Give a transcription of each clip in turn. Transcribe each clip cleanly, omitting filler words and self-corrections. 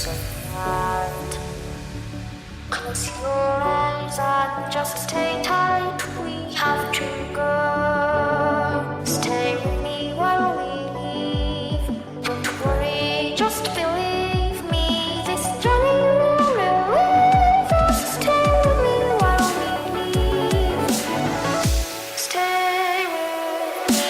so wild. Close your eyes and just stay tight. We have to go. Stay with me while we leave. Don't worry, just believe me. This journey will relieve us. Stay with me while we leave. Stay with me.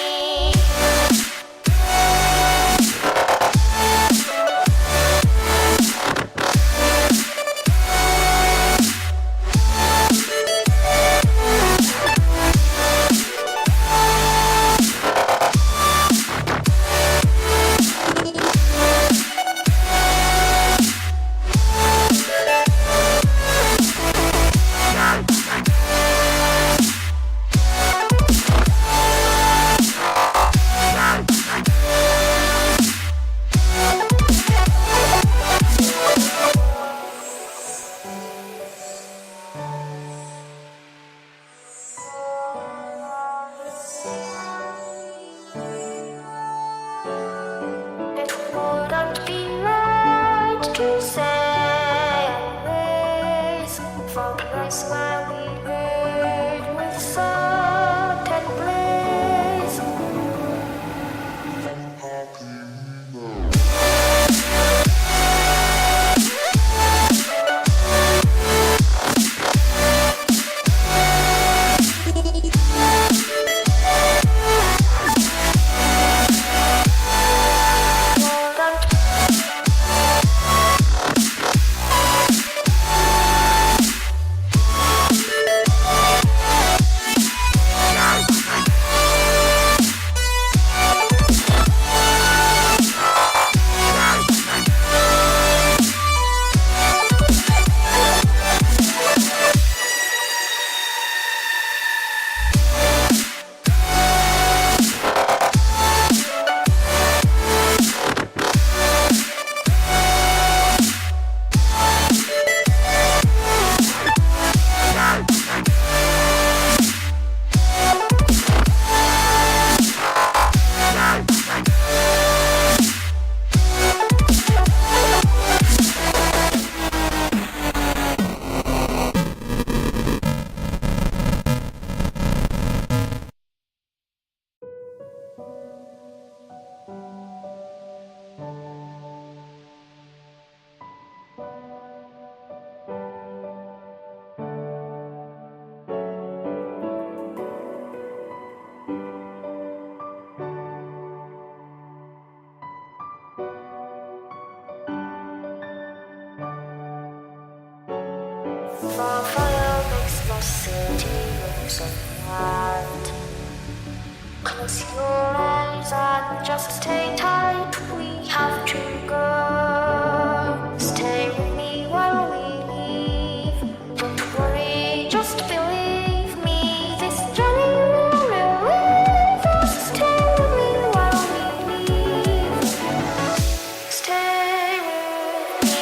It wouldn't be right to say this for the place where we live with certain bliss. For fire makes the city look so wild. Close your eyes and just stay tight. We have to go. Stay with me while we leave. Don't worry, just believe me. This journey will relieve us. Stay with me while we leave. Stay with me.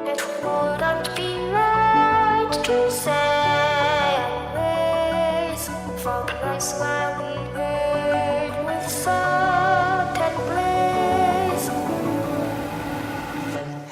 It wouldn't be right to say this for the place where we live with certain bliss. Wouldn't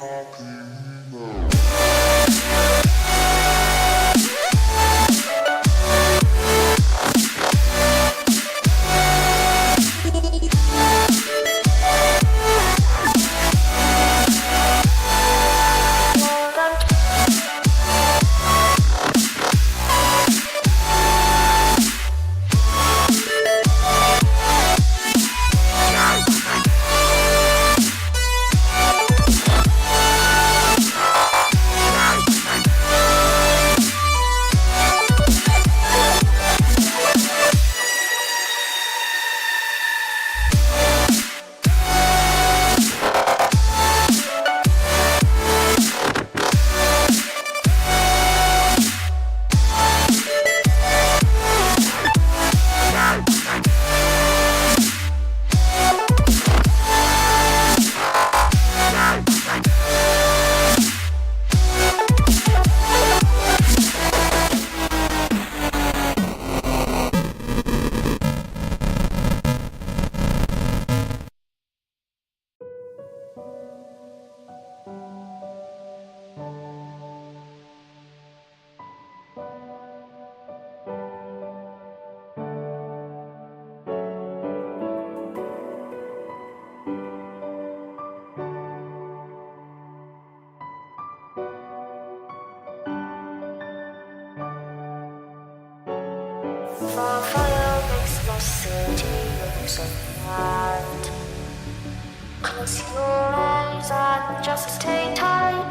Close your eyes and just stay tight.